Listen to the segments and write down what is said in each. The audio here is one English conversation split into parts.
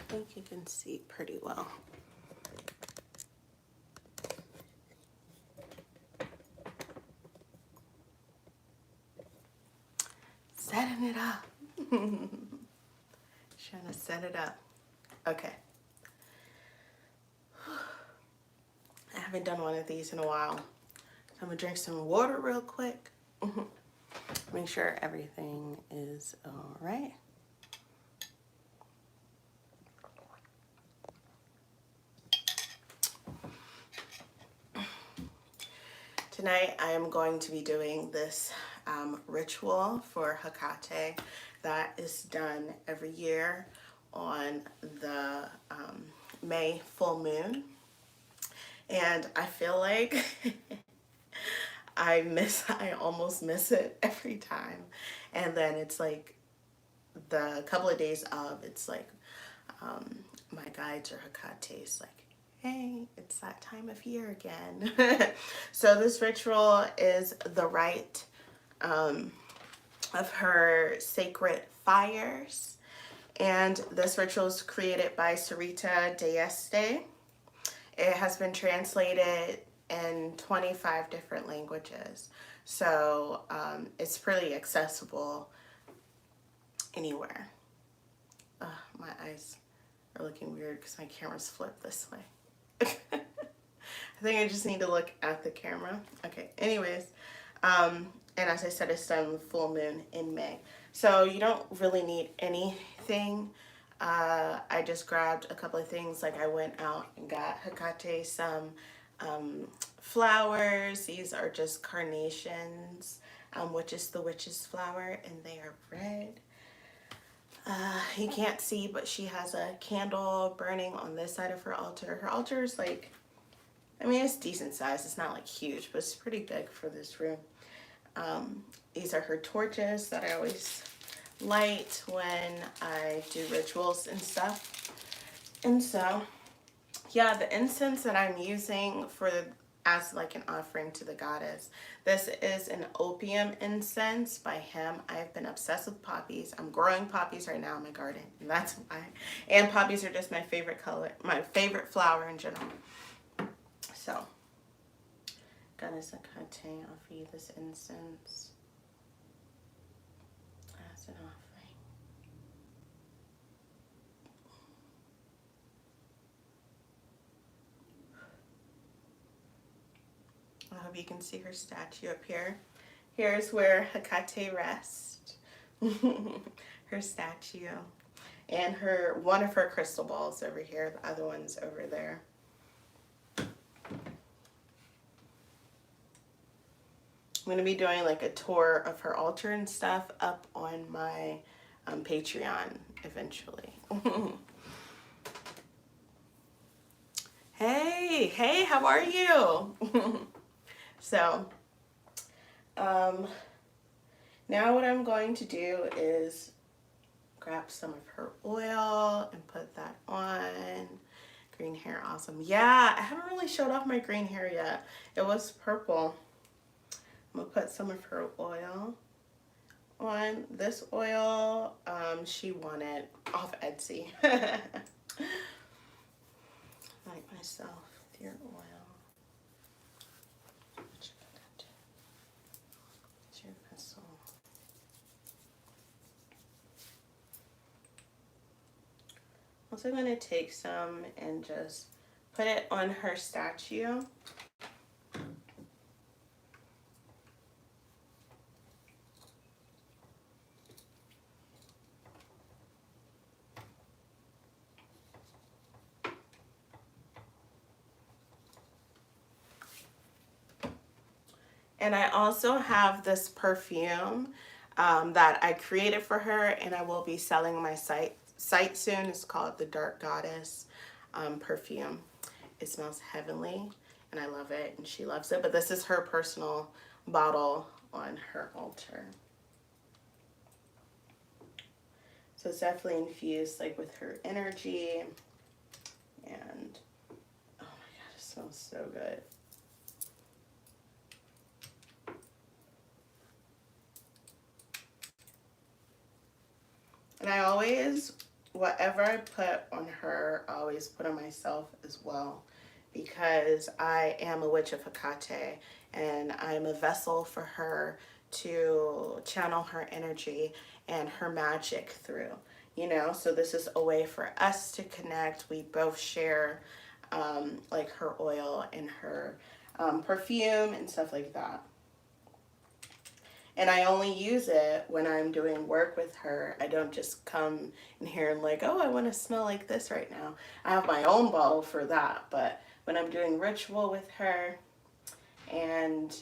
think you can see pretty well. Setting it up. Trying to set it up. Okay. I haven't done one of these in a while. So I'm gonna drink some water real quick. Make sure everything is all right. Tonight I am going to be doing this ritual for Hecate that is done every year on the May full moon. And I feel like I almost miss it every time. And then it's like the couple of days of, it's like my guides or Hecate's like, hey, it's that time of year again. So this ritual is the rite of her sacred fires. And this ritual is created by Sarita Dieste. It has been translated in 25 different languages. So it's pretty accessible anywhere. My eyes are looking weird because my camera's flipped this way. I think I just need to look at the camera. Okay, anyways. And as I said, it's done with full moon in May. So you don't really need anything. I just grabbed a couple of things. Like I went out and got Hecate some flowers. These are just carnations, which is the witch's flower, and they are red. You can't see, but she has a candle burning on this side of her altar. Her altar is like, I mean, it's decent size. It's not like huge, but it's pretty big for this room. These are her torches that I always light when I do rituals and stuff. And so, yeah, the incense that I'm using as like an offering to the goddess. This is an opium incense by him. I've been obsessed with poppies. I'm growing poppies right now in my garden, and that's why. And poppies are just my favorite color, my favorite flower in general. So, Goddess Hecate, I'll offer you this incense as an offering. I hope you can see her statue up here. Here's where Hecate rests. Her statue. And one of her crystal balls over here. The other one's over there. I'm going to be doing like a tour of her altar and stuff up on my Patreon eventually. Hey, how are you? So, now what I'm going to do is grab some of her oil and put that on. Green hair, awesome. Yeah, I haven't really showed off my green hair yet. It was purple. I'm gonna put some of her oil on. This oil, she won it off Etsy. Like myself with your oil. It's your vessel. Also going to take some and just put it on her statue. And I also have this perfume that I created for her, and I will be selling my site soon. It's called the Dark Goddess perfume. It smells heavenly, and I love it, and she loves it. But this is her personal bottle on her altar. So it's definitely infused like with her energy, and oh my god, it smells so good. And I always whatever I put on her, I always put on myself as well, because I am a witch of Hecate and I'm a vessel for her to channel her energy and her magic through, you know. So this is a way for us to connect. We both share like her oil and her perfume and stuff like that. And I only use it when I'm doing work with her. I don't just come in here and like, oh, I want to smell like this right now. I have my own bottle for that. But when I'm doing ritual with her and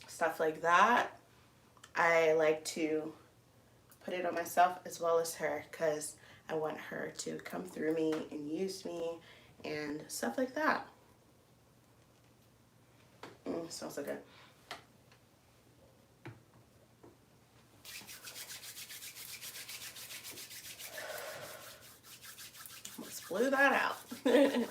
stuff like that, I like to put it on myself as well as her, because I want her to come through me and use me and stuff like that. Smells so good. Almost blew that out. Okay.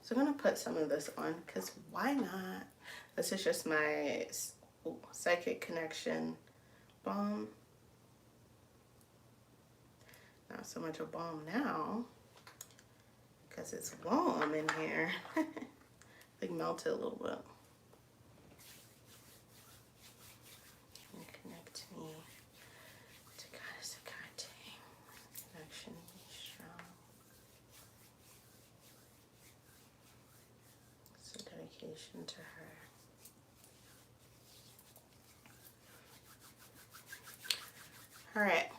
So I'm going to put some of this on, because why not? This is just my psychic connection balm. Not so much a balm now, because it's warm in here. Like melted a little bit. And connect me to Goddess Hecate. Connection strong. So dedication to her. All right.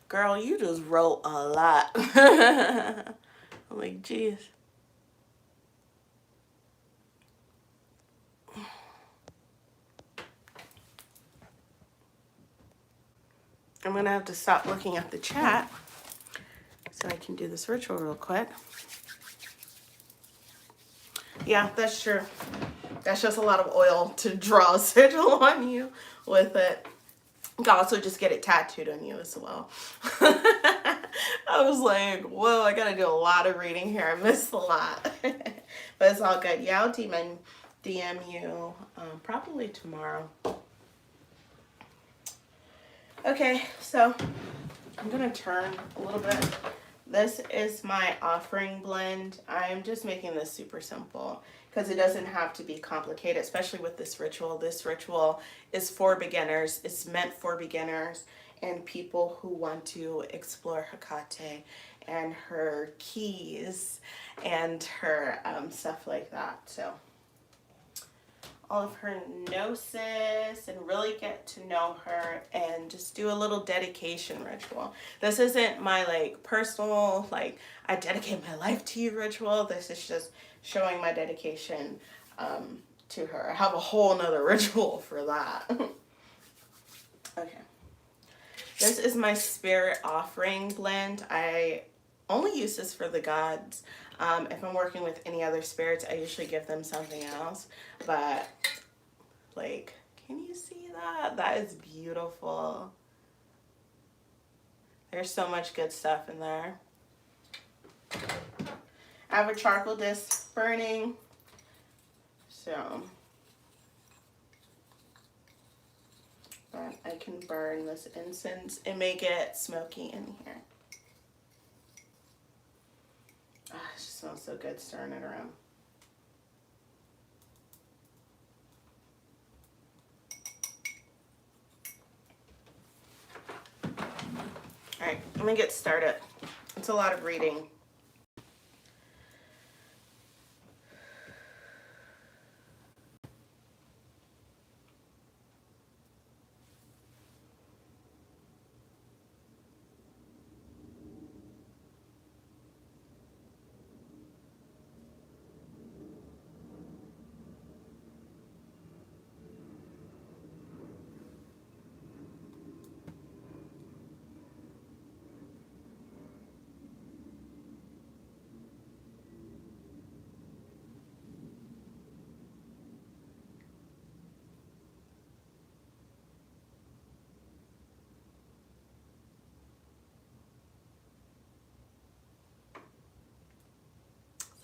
Girl, you just wrote a lot. I'm like, geez. I'm going to have to stop looking at the chat so I can do this ritual real quick. Yeah, that's true. That's just a lot of oil to draw a sigil on you with it. You can also just get it tattooed on you as well. I was like, whoa, I gotta do a lot of reading here. I missed a lot. But it's all good. Yeah, I'll DM you probably tomorrow. Okay, so I'm gonna turn a little bit. This is my offering blend. I'm just making this super simple because it doesn't have to be complicated, especially with this ritual. This ritual is for beginners. It's meant for beginners and people who want to explore Hecate and her keys and her stuff like that. So all of her gnosis and really get to know her and just do a little dedication ritual. This isn't my like personal, like I dedicate my life to you ritual. This is just showing my dedication to her. I have a whole nother ritual for that. Okay. This is my spirit offering blend. I only use this for the gods. If I'm working with any other spirits, I usually give them something else. But, like, can you see that? That is beautiful. There's so much good stuff in there. I have a charcoal disc burning. So that I can burn this incense and make it smoky in here. Ah, it just smells so good stirring it around. All right, I'm gonna get started. It's a lot of reading.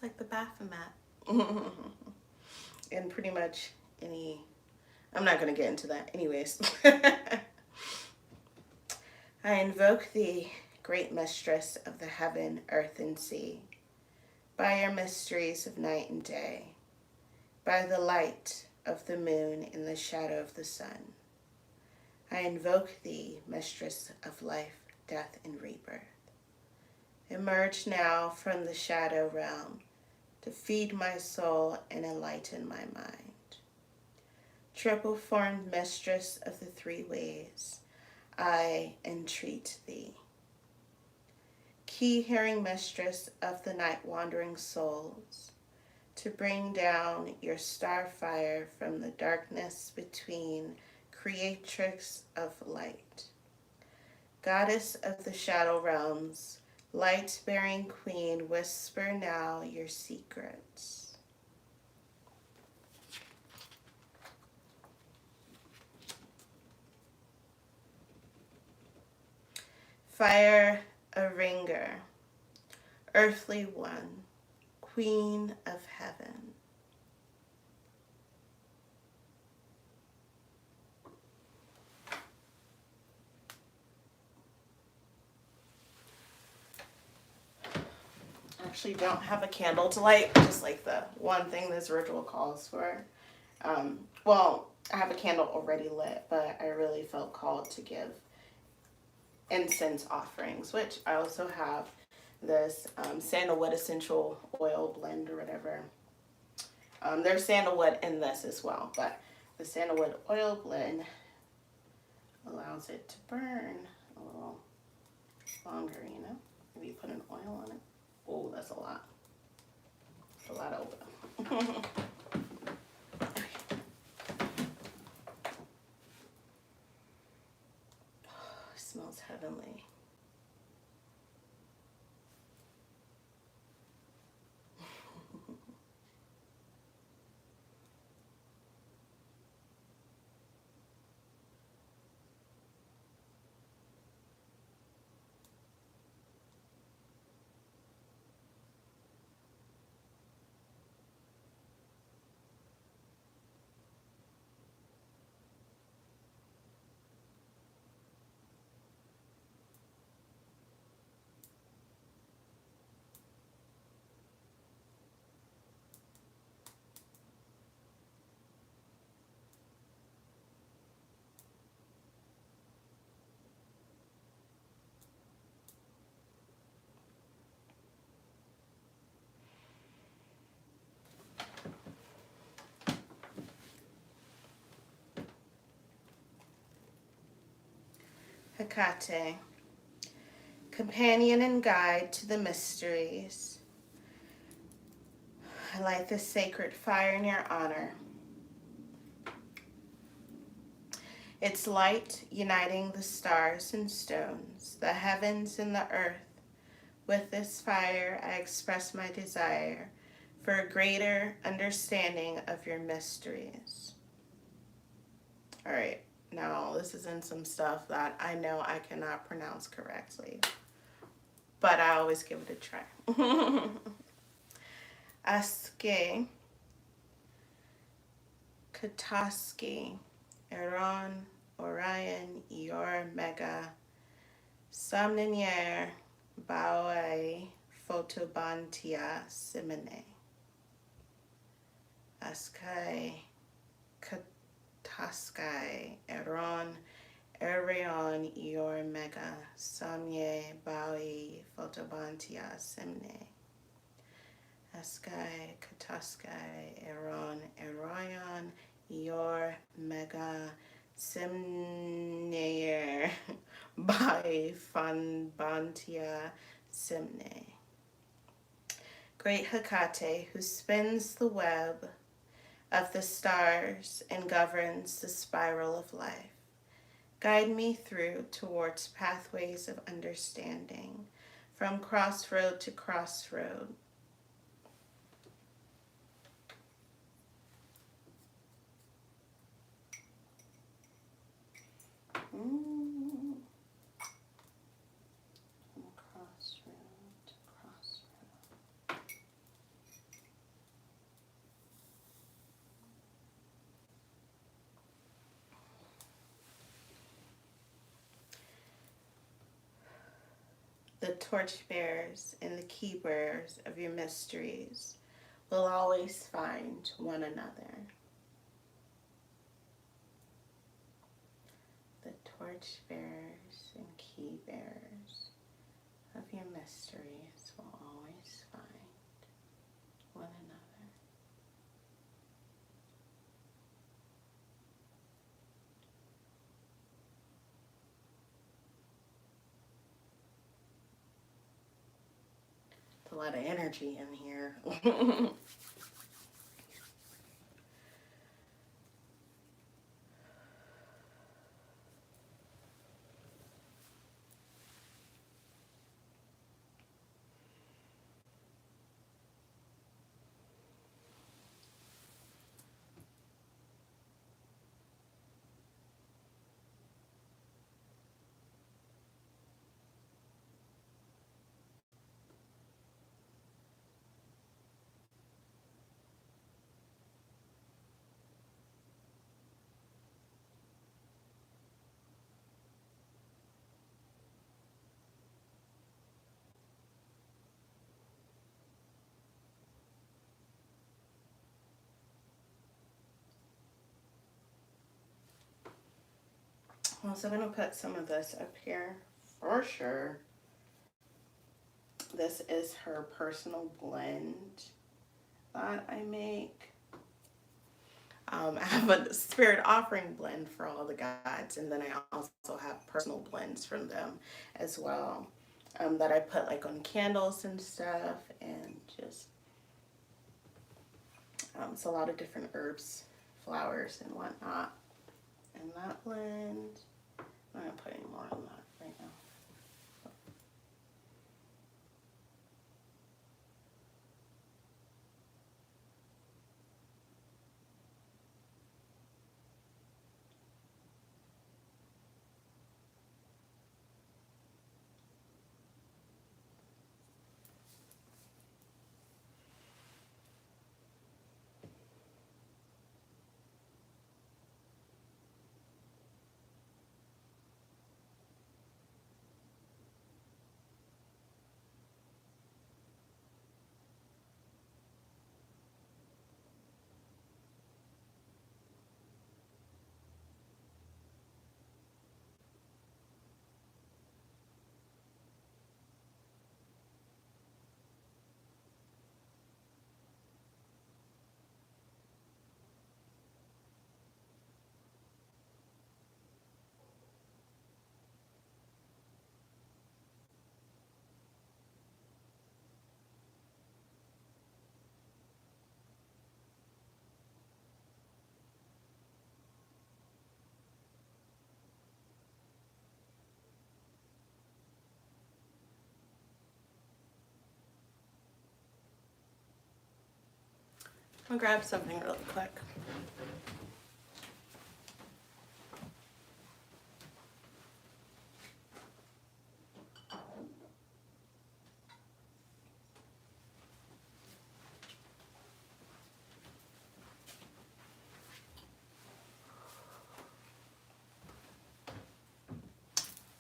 It's like the Baphomet. And pretty much any, I'm not going to get into that. Anyways. I invoke thee, great mistress of the heaven, earth, and sea, by your mysteries of night and day, by the light of the moon and the shadow of the sun. I invoke thee, mistress of life, death, and rebirth. Emerge now from the shadow realm to feed my soul and enlighten my mind. Triple-formed mistress of the three ways, I entreat thee. Key-hearing mistress of the night-wandering souls, to bring down your star fire from the darkness between, creatrix of light. Goddess of the shadow realms, light-bearing queen, whisper now your secrets. Fire Aringer, earthly one, queen of heaven. I actually don't have a candle to light, just like the one thing this ritual calls for. Well, I have a candle already lit, but I really felt called to give incense offerings, which I also have this sandalwood essential oil blend or whatever. There's sandalwood in this as well, but the sandalwood oil blend allows it to burn a little longer, you know? Maybe you put an oil on it. Oh, that's a lot. That's a lot of oil. It smells heavenly. Hecate, companion and guide to the mysteries. I light this sacred fire in your honor. Its light uniting the stars and stones, the heavens and the earth. With this fire, I express my desire for a greater understanding of your mysteries. All right, now this is in some stuff that I know I cannot pronounce correctly, but I always give it a try. Aske, Katoski, Eron, Orion, Eor, Mega, Somninier, Baoe, Photobantia, Simene. Askai, Kataskai, Eron, Erion, Eor, Mega, Samye, Baoe, Photobantia, Simene. Askai, Kataskai, Eron, Erion, Eor, Mega, Simneir, by Fanbantia Simne. Great Hecate, who spins the web of the stars and governs the spiral of life, guide me through towards pathways of understanding, from crossroad to crossroad. From crossroad to crossroad. the torchbearers and the keepers of your mysteries will always find one another. The torchbearers and key bearers of your mysteries will always find one another. There's a lot of energy in here. Well, so I'm going to put some of this up here for sure. This is her personal blend that I make. I have a spirit offering blend for all the gods, and then I also have personal blends from them as well, that I put like on candles and stuff, and just it's a lot of different herbs, flowers, and whatnot. And that blend, I'm not gonna put any more on that right now. I'm gonna grab something really quick.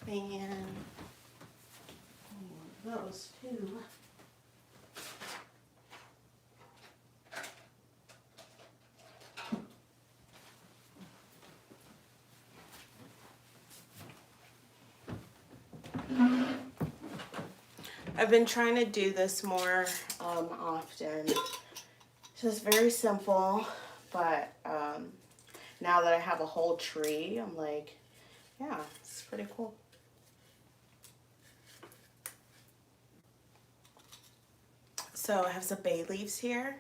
And those two. I've been trying to do this more often. It's just very simple, but now that I have a whole tree, I'm like, yeah, it's pretty cool. So I have some bay leaves here,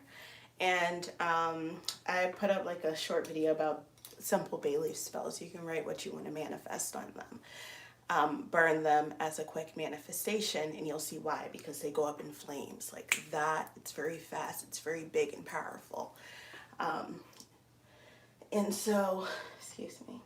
and I put up like a short video about simple bay leaf spells. You can write what you want to manifest on them. Burn them as a quick manifestation, and you'll see why, because they go up in flames like that. It's very fast, it's very big and powerful. And so, excuse me,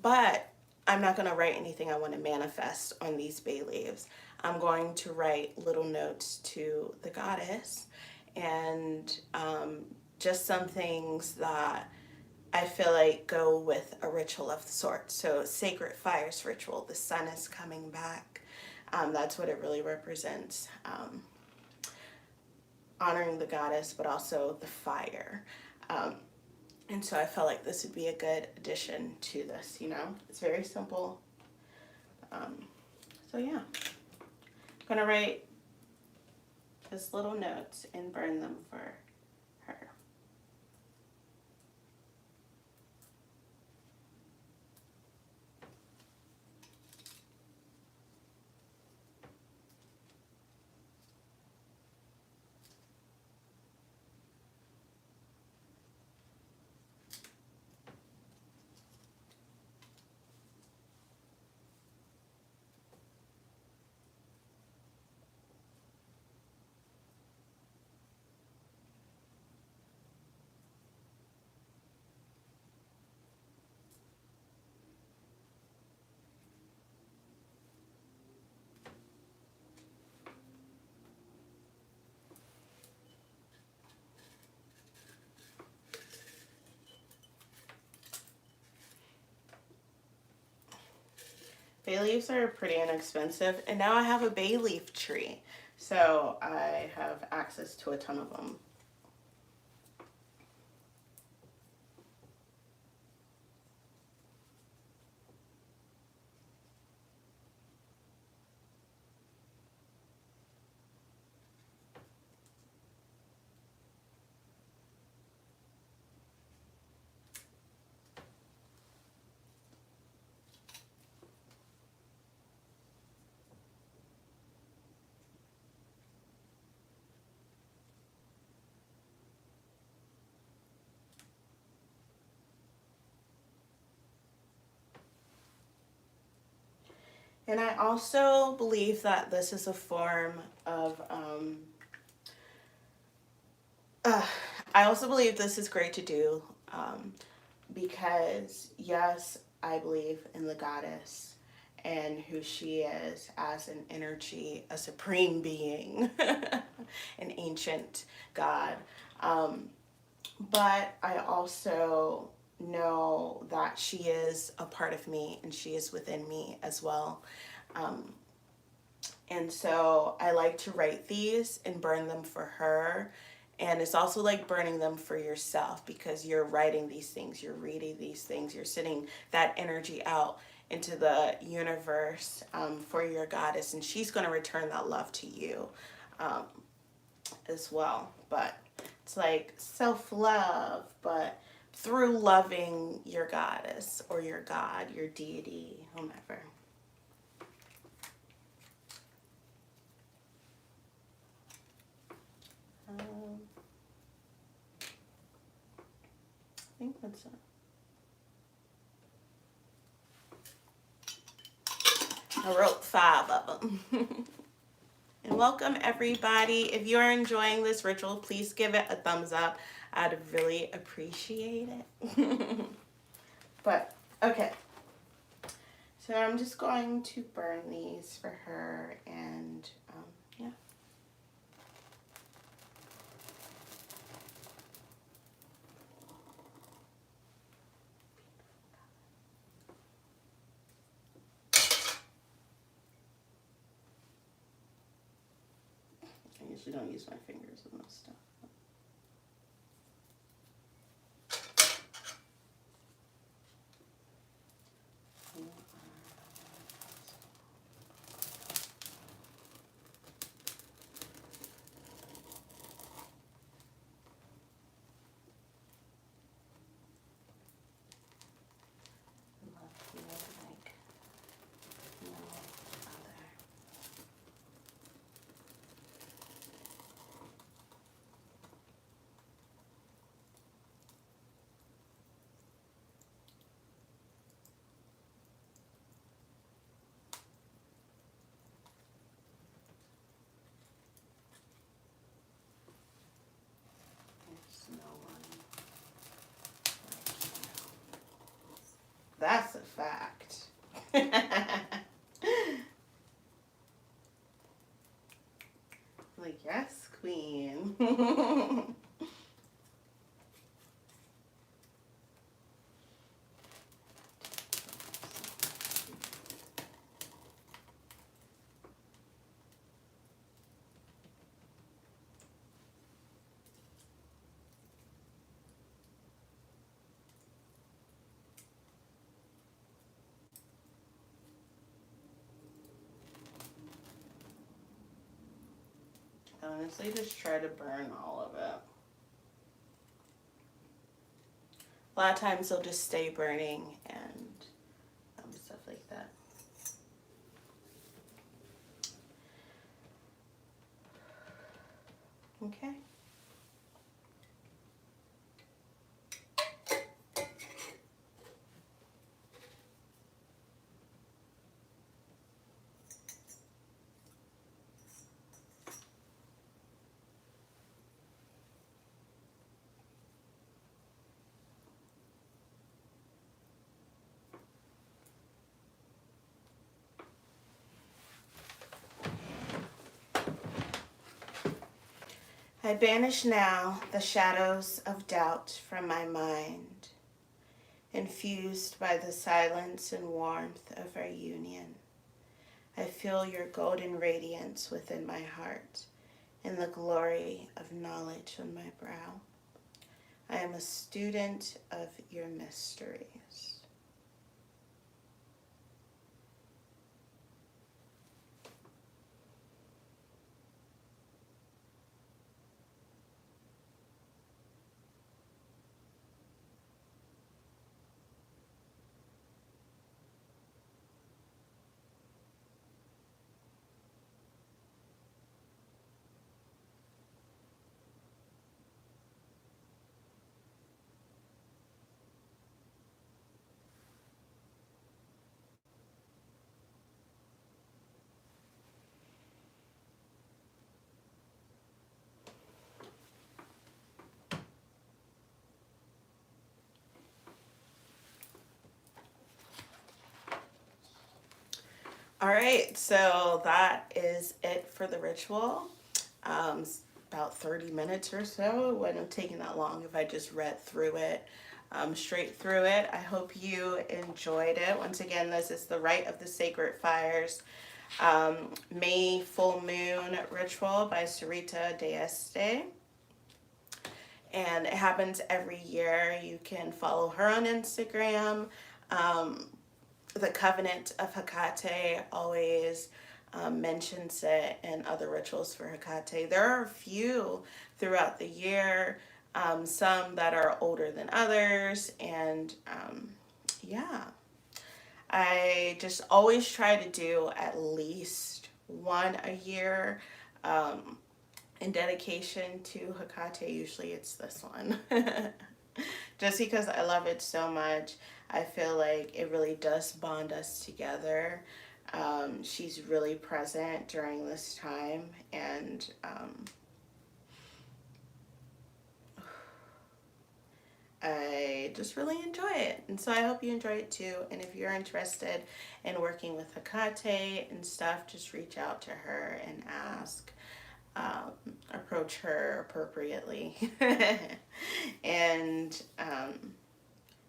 but I'm not going to write anything I want to manifest on these bay leaves. I'm going to write little notes to the goddess, and just some things that I feel like go with a ritual of the sort. So sacred fires ritual, the sun is coming back. That's what it really represents. Honoring the goddess, but also the fire. And so I felt like this would be a good addition to this, you know? It's very simple. So yeah, I'm gonna write just little notes and burn them for her. Bay leaves are pretty inexpensive, and now I have a bay leaf tree, so I have access to a ton of them. And I also believe that this is a form of, I also believe this is great to do because, yes, I believe in the goddess and who she is as an energy, a supreme being, an ancient god. But I also know that she is a part of me and she is within me as well. And so I like to write these and burn them for her. And it's also like burning them for yourself because you're writing these things, you're reading these things, you're sending that energy out into the universe for your goddess. And she's going to return that love to you as well. But it's like self-love, but through loving your goddess or your god, your deity, whomever. I think that's it. I wrote 5 of them. And welcome everybody. If you're enjoying this ritual, please give it a thumbs up. I'd really appreciate it. But, okay. So I'm just going to burn these for her and yeah. I usually don't use my fingers with most stuff. That's a fact. Like, yes, queen. honestly just try to burn all of it. A lot of times they'll just stay burning and stuff like that. Okay. I banish now the shadows of doubt from my mind, infused by the silence and warmth of our union. I feel your golden radiance within my heart and the glory of knowledge on my brow. I am a student of your mysteries. All right, so that is it for the ritual. About 30 minutes or so. It wouldn't have taken that long if I just read through it, straight through it. I hope you enjoyed it. Once again, this is the Rite of the Sacred Fires May Full Moon Ritual by Sarita D'Este. And it happens every year. You can follow her on Instagram. The Covenant of Hecate always mentions it in other rituals for Hecate. There are a few throughout the year, some that are older than others, and yeah. I just always try to do at least one a year. In dedication to Hecate, usually it's this one. Just because I love it so much. I feel like it really does bond us together. She's really present during this time, and I just really enjoy it. And so I hope you enjoy it too. And if you're interested in working with Hecate and stuff, just reach out to her and ask. Approach her appropriately. And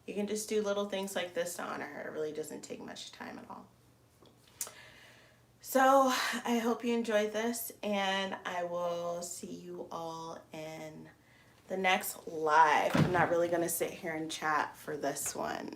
you can just do little things like this to honor her. It really doesn't take much time at all. So I hope you enjoyed this, and I will see you all in the next live. I'm not really going to sit here and chat for this one.